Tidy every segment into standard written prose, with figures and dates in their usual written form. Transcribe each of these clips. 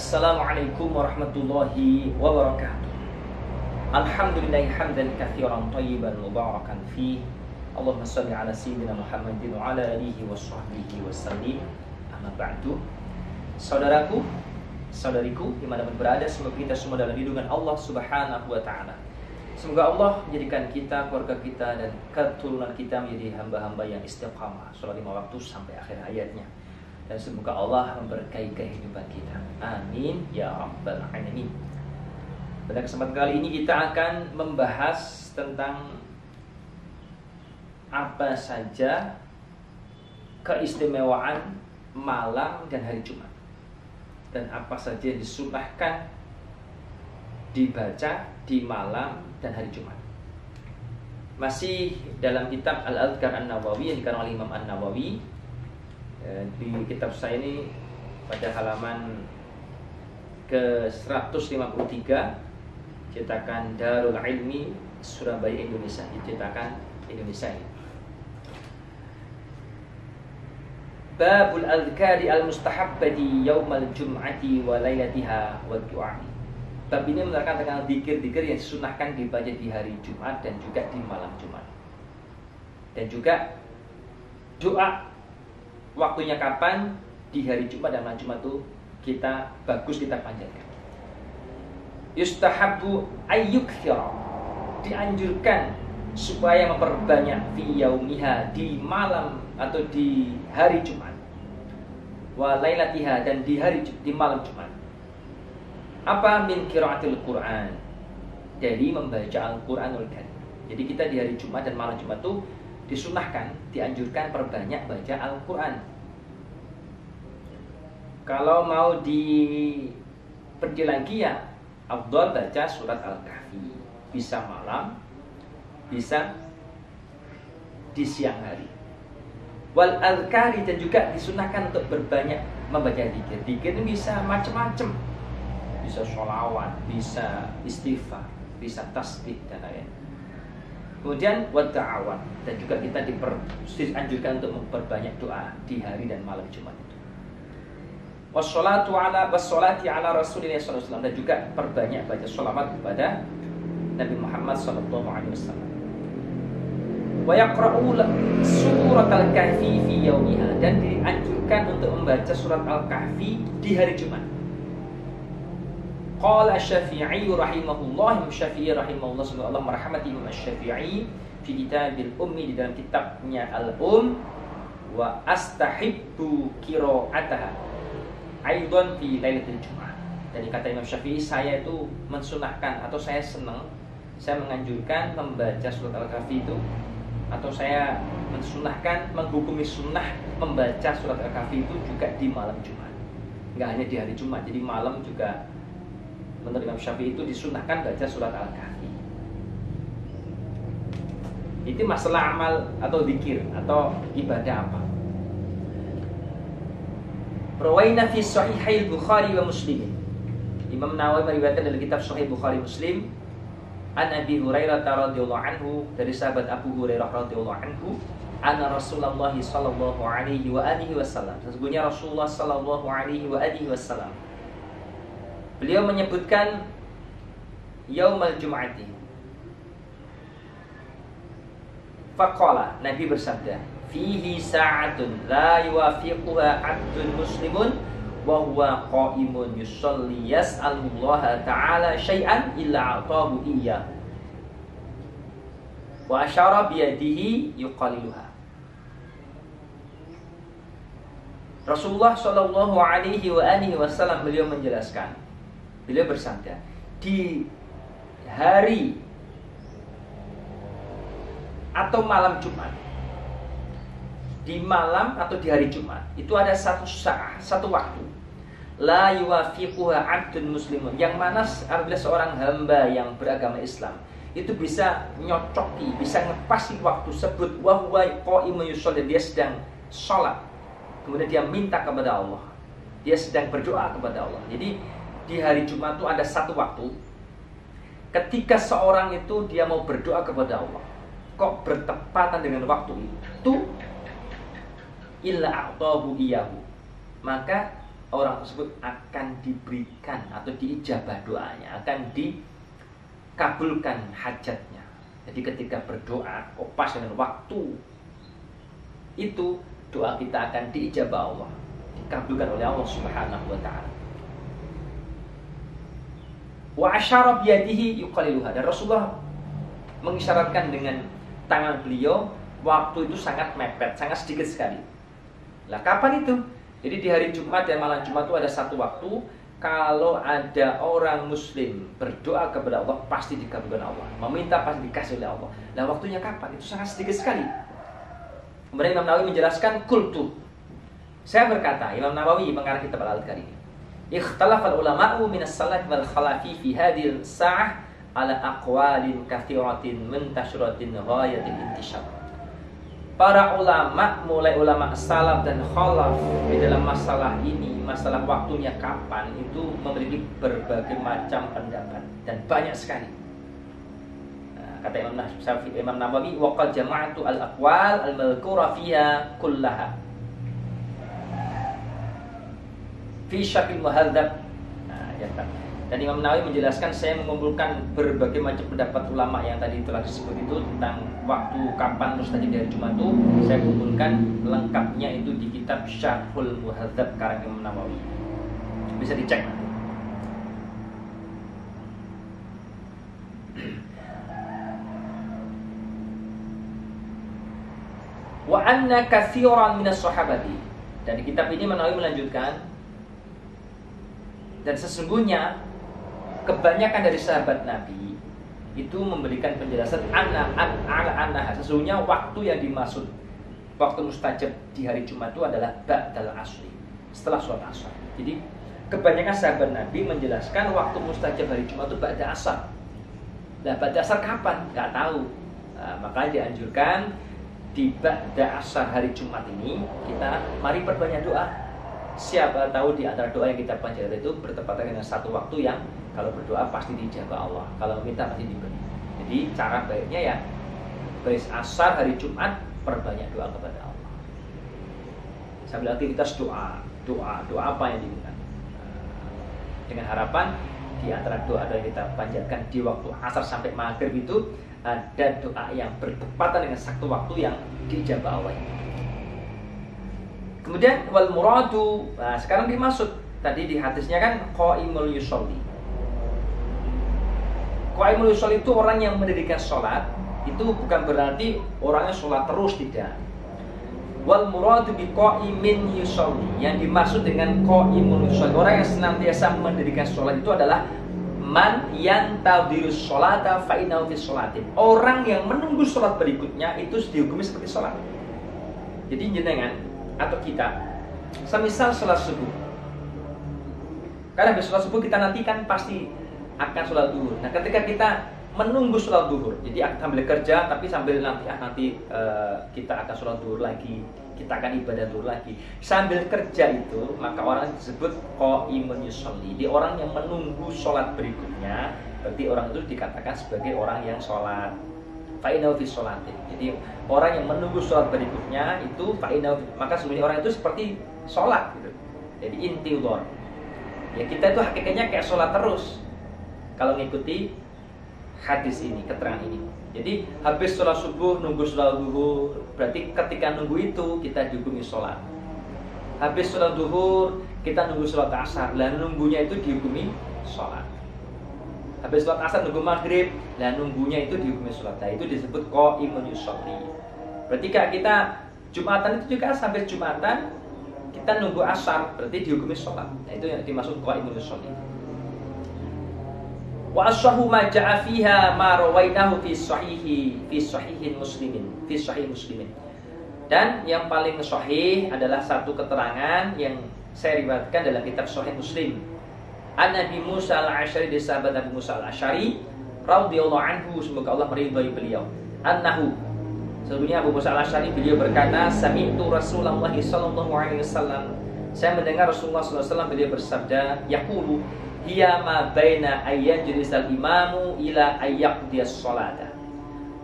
Assalamualaikum warahmatullahi wabarakatuh. Alhamdulillahi hamdan katsiran thayyiban mubarakan fih. Allahumma shalli ala sayyidina Muhammadin wa ala alihi wa sahbihi wasallim. Amma ba'du. Saudaraku, saudariku dimanapun berada, semoga kita semua dalam lindungan Allah Subhanahu wa ta'ala. Semoga Allah menjadikan kita, keluarga kita, dan keturunan kita menjadi hamba-hamba yang istiqamah sholat 5 waktu sampai akhir hayatnya. Dan semoga Allah memberkahi kehidupan kita. Amin ya rabbal alamin. Pada kesempatan kali ini kita akan membahas tentang apa saja keistimewaan malam dan hari Jumat, dan apa saja yang disunnahkan dibaca di malam dan hari Jumat. Masih dalam kitab Al-Adhkar An-Nawawi yang dikarang oleh Imam An-Nawawi. Di kitab saya ini pada halaman ke-153, cetakan Darul Ilmi Surabaya Indonesia, cetakan Indonesia ini. Babul Adhkari al-mustahabbati yaumal jum'ati wa lailatiha wa du'ai. Bab ini menerangkan tentang zikir-zikir yang disunahkan dibaca di hari Jumat dan juga di malam Jumat. Dan juga doa waktunya kapan di hari Jumat dan malam Jumat itu bagus kita panjatkan. Yustahabbu ayyukthira, dianjurkan supaya memperbanyak fi yaumiha, di malam atau di hari Jumat, wa lailatiha, dan di malam Jumat. Apa? Min qiraatil Quran, dari membaca Al-Quranul Karim. Jadi kita di hari Jumat dan malam Jumat itu disunahkan, dianjurkan perbanyak baca Al-Quran. Kalau mau dipergi lagi ya afdal baca surat Al-Kahfi, bisa malam, bisa di siang hari. Wal adhkari, dan juga disunahkan untuk berbanyak membaca zikir. Zikir ini bisa macam-macam, bisa sholawat, bisa istighfar, bisa tasbih dan lain-lain. Kemudian wada'awat, dan juga kita dianjurkan untuk memperbanyak doa di hari dan malam Jumat itu. Wassalati ala Rasulillah sallallahu alaihi wasallam, dan juga perbanyak baca sholawat kepada Nabi Muhammad sallallahu alaihi wasallam. Wa yaqra'u surat Al-Kahfi fi yaumiha, dan dianjurkan untuk membaca surat Al-Kahfi di hari Jumat. Qala Asy-Syafi'i rahimahullah, Imam Syafi'i rahimahullah, semoga Allah merahmati Imam Asy-Syafi'i, fi kitabil ummi, di dalam kitabnya Al-Um, wa astahibbu qira'ataha aidan fi lailatul Jumat. Dan kata Imam Syafi'i, saya itu mensunahkan, atau saya senang, saya menganjurkan membaca surat Al-Kahfi itu, atau saya mensunahkan, menghukumi sunnah membaca surat Al-Kahfi itu juga di malam Jumat. Enggak hanya di hari Jumat, jadi malam juga menurut Imam Syafi'i itu disunahkan baca surat Al-Kahfi. Itu masalah amal atau zikir atau ibadah apa. Rawaina fi Sahihai Bukhari wa Muslim. Imam Nawawi meriwayatkan dalam kitab Sahih Bukhari Muslim, an Abi Hurairah radhiyallahu anhu, dari sahabat Abu Hurairah radhiyallahu anhu, anna Rasulullah sallallahu alaihi wa alihi wasallam, sesungguhnya Rasulullah sallallahu alaihi wa alihi wasallam, beliau menyebutkan yaumal jum'ati. Faqala, Nabi bersabda, fihi sa'atun la yuwafiquha 'abdun muslimun wa huwa qa'imun yusalli yas'alullaha ta'ala syai'an illa a'tahu iyyah. Wa asyara biyadihi yuqaliluha. Rasulullah sallallahu alaihi wa alihi wasallam beliau menjelaskan, beliau bersabda, di hari atau malam Jumat, di malam atau di hari Jumat itu ada satu saat, satu waktu, la yuwafiquha 'abdun muslimun, yang mana apabila seorang hamba yang beragama Islam itu bisa nyocoki, bisa ngepasi waktu tersebut, wa huwa qa'imun yusolli, dia sedang sholat, kemudian dia minta kepada Allah, dia sedang berdoa kepada Allah. Jadi di hari Jumat itu ada satu waktu ketika seorang itu dia mau berdoa kepada Allah, kok bertepatan dengan waktu itu, illa a'tahu iyahu, maka orang tersebut akan diberikan atau diijabah doanya, akan dikabulkan hajatnya. Jadi ketika berdoa, pas dengan waktu itu, doa kita akan diijabah Allah, dikabulkan oleh Allah Subhanahu wa ta'ala. Wa asyara biyadihi yuqaliluha, dan Rasulullah mengisyaratkan dengan tangan beliau, waktu itu sangat mepet, sangat sedikit sekali. Lah kapan itu? Jadi di hari Jumat dan malam Jumat itu ada satu waktu, kalau ada orang muslim berdoa kepada Allah pasti dikabulkan Allah, meminta pasti dikasih oleh Allah. Nah waktunya kapan? Itu sangat sedikit sekali. Kemudian Imam Nawawi menjelaskan, kultu, saya berkata, Imam Nawawi mengarang kitab Al-Adhkar ini, ikhtalafal ulama'u minas salaf wal khalafi fi hadhil sa'ah ala aqwalin kathiratin muntashiratin ghayatil intishar. Para ulama, mulai ulama salaf dan khalaf, di dalam masalah ini, masalah waktunya kapan, itu memiliki berbagai macam pendapat dan banyak sekali. Kata Imam Nawawi, waqad jama'atu al-aqwal al-madhkura fiha kullaha fi syarhil muhadzab. Dan Imam Nawawi menjelaskan, saya mengumpulkan berbagai macam pendapat ulama yang tadi telah disebut itu tentang waktu kapan mustajab dari Jumat itu, saya kumpulkan lengkapnya itu di kitab Syarhul Muhadzab karang Imam Nawawi. Bisa dicek nanti. Wa anna katsiran minas sahabati, dan di kitab ini Nawawi melanjutkan, dan sesungguhnya kebanyakan dari sahabat Nabi itu memberikan penjelasan sesungguhnya waktu yang dimaksud waktu mustajab di hari Jumat itu adalah ba'dal asri, setelah sholat asar. Jadi kebanyakan sahabat Nabi menjelaskan waktu mustajab hari Jumat itu ba'da asar. Nah ba'da asar kapan? Gak tahu. Makanya dianjurkan di ba'da asar hari Jumat ini kita mari perbanyak doa. Siapa tahu di antara doa yang kita panjatkan itu bertepatan dengan satu waktu yang kalau berdoa pasti dijabah Allah, kalau meminta pasti diberi. Jadi cara baiknya ya habis asar hari Jumat perbanyak doa kepada Allah. Sambil aktivitas doa apa yang diinginkan. Dengan harapan di antara doa yang kita panjatkan di waktu asar sampai maghrib itu ada doa yang bertepatan dengan satu waktu yang dijabah Allah. Kemudian wal muradu, nah sekarang dimaksud tadi di hadisnya kan qaimul yusolli. Qaimul yusolli itu orang yang mendirikan sholat, itu bukan berarti orangnya sholat terus, tidak. Wal muradu bi qaimin yusolli, yang dimaksud dengan qaimul yusolli, orang yang senantiasa mendirikan sholat itu adalah man yantadhirus sholata fa innahu fi sholatin, orang yang menunggu sholat berikutnya itu dihukumi seperti sholat. Jadi jenengan atau kita, semisal sholat subuh, karena habis sholat subuh kita nanti kan pasti akan sholat duhur. Nah ketika kita menunggu sholat duhur, jadi akan sambil kerja tapi sambil nanti kita akan sholat duhur lagi, kita akan ibadah duhur lagi sambil kerja itu, maka orang disebut qaimun yusolli. Jadi orang yang menunggu sholat berikutnya, berarti orang itu dikatakan sebagai orang yang sholat. Fa'inau fi sholatin. Jadi orang yang menunggu sholat berikutnya itu fa'inau, maka sebenarnya orang itu seperti sholat gitu. Jadi intidhar. Ya kita itu hakikatnya kayak sholat terus kalau ngikuti hadis ini, keterangan ini. Jadi habis sholat subuh nunggu sholat duhur, berarti ketika nunggu itu kita dihukumi sholat. Habis sholat duhur kita nunggu sholat asar, dan nunggunya itu dihukumi sholat. Habis sholat asar nunggu maghrib, dan nunggunya itu dihukumi sholat. Nah itu disebut qaimun yusolli. Berarti kayak kita Jumatan itu juga sampai Jumatan kita nunggu asar, berarti dihukumi sholat. Nah itu yang dimaksud qaimun yusolli. Wa ashahu ma ja'a fiha ma rawainahu fi sahih muslimin. Dan yang paling sahih adalah satu keterangan yang saya riwayatkan dalam kitab Sahih Muslim. Nabi Musa al-Asy'ari, dari sahabat Nabi Musa al-Asy'ari radhiyallahu anhu, semoga Allah meridhai beliau. Annahu, sebelumnya Abu Musa al-Asy'ari beliau berkata, sami'tu Rasulullah sallallahu alaihi wasallam, saya mendengar Rasulullah sallallahu alaihi wasallam beliau bersabda, yaqulu hiya ma baina ayyajlisal imamu ila ayyaqdiyas sholata.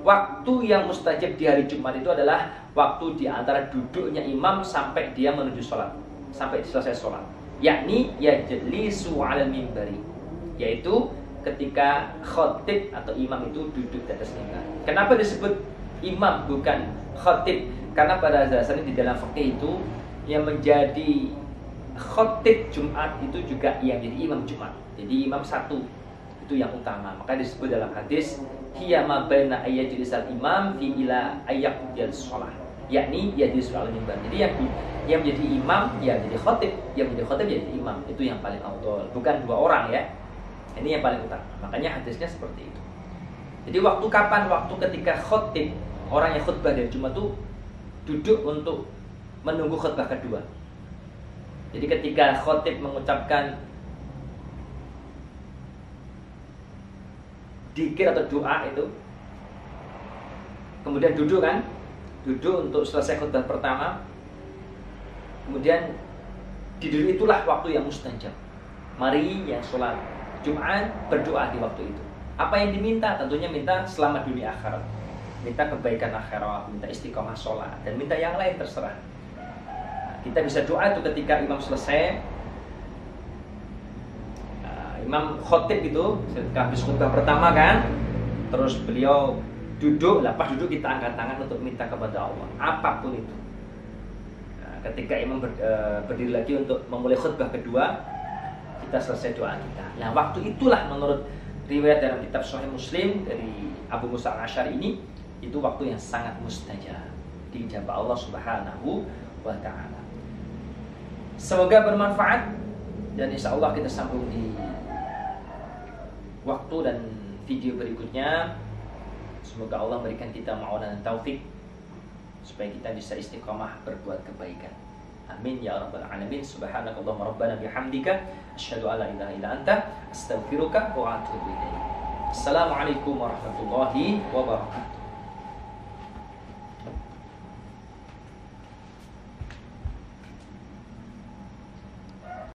Waktu yang mustajab di hari Jumat itu adalah waktu di antara duduknya imam sampai dia menuju sholat, sampai selesai sholat. yakni yajlisu 'alal mimbari, yaitu ketika khatib atau imam itu duduk di atas mimbar. Kenapa disebut imam bukan khatib? Karena pada dasarnya di dalam fikih itu yang menjadi khatib Jumat itu juga yang menjadi imam Jumat. Jadi imam satu itu yang utama. Maka disebut dalam hadis hiya ma baina ayyajlisal imam fi ila ayyaqdiyal shalah, yakni yajlisu 'alal mimbar. Jadi yang menjadi imam ya menjadi khatib, yang menjadi khatib jadi imam. Itu yang paling afdal, bukan dua orang ya. Ini yang paling utama. Makanya hadisnya seperti itu. Jadi waktu kapan? Waktu ketika khatib, orang yang khutbah dari Jumat itu duduk untuk menunggu khutbah kedua. Jadi ketika khatib mengucapkan dzikir atau doa itu, kemudian duduk kan, duduk untuk selesai khutbah pertama, kemudian duduk itulah waktu yang mustajab. Mari yang sholat Jumat berdoa di waktu itu. Apa yang diminta? Tentunya minta selamat dunia akhirat, minta kebaikan akhirat, minta istiqomah sholat, dan minta yang lain terserah. Nah, kita bisa doa itu ketika imam selesai, imam khotib itu ketika habis khutbah pertama kan, terus beliau duduk, lepas duduk kita angkat tangan untuk minta kepada Allah apapun itu. Nah, ketika imam berdiri lagi untuk memulai khutbah kedua, kita selesai doa kita. Nah, waktu itulah menurut riwayat dalam kitab Sahih Muslim dari Abu Musa al-Asy'ari ini, itu waktu yang sangat mustajab, diijabah Allah Subhanahu wa ta'ala. Semoga bermanfaat, dan insya Allah kita sambung di waktu dan video berikutnya. Semoga Allah berikan kita ma'unah dan taufik supaya kita bisa istiqamah berbuat kebaikan. Amin ya rabbal alamin. Subhanakallahumma rabbana bihamdika asyhadu an la ilaha illa anta astaghfiruka wa atubu ilaik. Assalamualaikum warahmatullahi wabarakatuh.